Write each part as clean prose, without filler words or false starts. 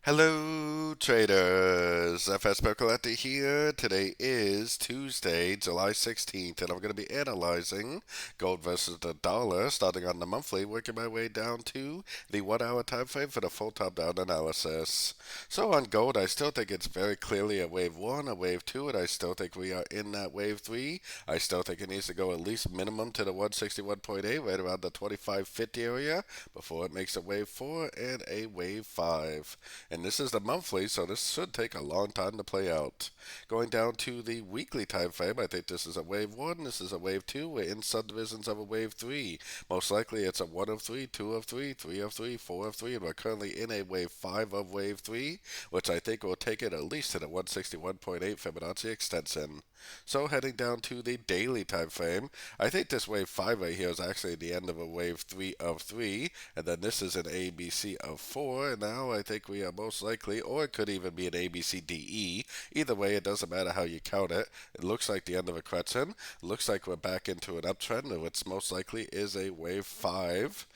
Hello, traders. FX Pip Collector here. Today is Tuesday, July 16th, and I'm going to be analyzing gold versus the dollar, starting on the monthly, working my way down to the 1 hour time frame for the full top-down analysis. So on gold, I still think it's very clearly a wave 1, a wave 2, and I still think we are in that wave 3. I still think it needs to go at least minimum to the 161.8, right around the 25.50 area, before it makes a wave 4 and a wave 5. And this is the monthly, so this should take a long time to play out. Going down to the weekly time frame, I think this is a wave 1, this is a wave 2, we're in subdivisions of a wave 3. Most likely it's a 1 of 3, 2 of 3, 3 of 3, 4 of 3, and we're currently in a wave 5 of wave 3, which I think will take it at least to the 161.8 Fibonacci extension. So heading down to the daily time frame, I think this wave 5 right here is actually the end of a wave 3 of 3, and then this is an ABC of 4, and now I think we are most likely, or it could even be an ABCDE. Either way, it doesn't matter how you count it. It looks like the end of a correction. Looks like we're back into an uptrend, which most likely is a wave 5.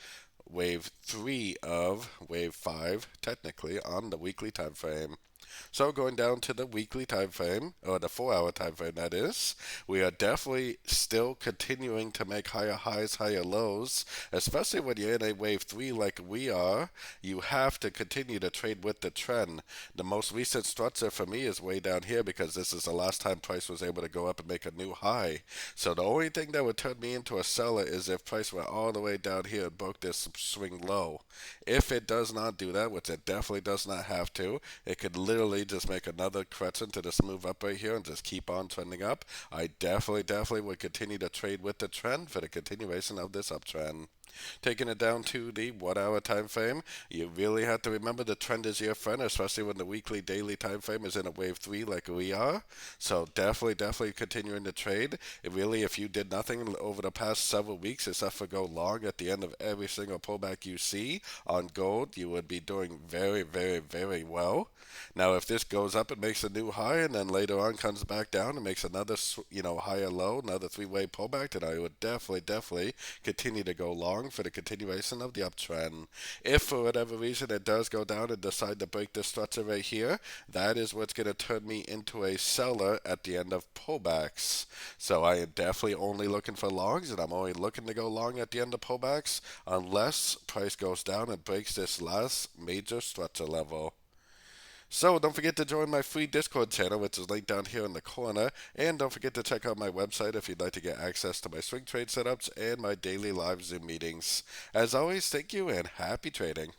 Wave 3 of wave 5, technically, on the weekly time frame. So going down to the weekly time frame, or the 4 hour time frame that is, we are definitely still continuing to make higher highs, higher lows, especially when you're in a wave 3 like we are. You have to continue to trade with the trend. The most recent structure for me is way down here because this is the last time price was able to go up and make a new high. So the only thing that would turn me into a seller is if price went all the way down here and broke this swing low. If it does not do that, which it definitely does not have to, it could literally just make another correction to just move up right here and just keep on trending up. I definitely would continue to trade with the trend for the continuation of this uptrend. Taking it down to the 1 hour time frame, you really have to remember the trend is your friend, especially when the weekly, daily time frame is in a wave 3 like we are. So definitely continuing to trade. Really, if you did nothing over the past several weeks except for go long at the end of every single pullback you see on gold, you would be doing very well. Now, if this goes up and makes a new high and then later on comes back down and makes another, higher low, another three-way pullback, then I would definitely continue to go long for the continuation of the uptrend. If for whatever reason it does go down and decide to break this structure right here, that is what's going to turn me into a seller at the end of pullbacks. So I am definitely only looking for longs, and I'm only looking to go long at the end of pullbacks unless price goes down and breaks this last major structure level. So don't forget to join my free Discord channel, which is linked down here in the corner. And don't forget to check out my website if you'd like to get access to my swing trade setups and my daily live Zoom meetings. As always, thank you and happy trading.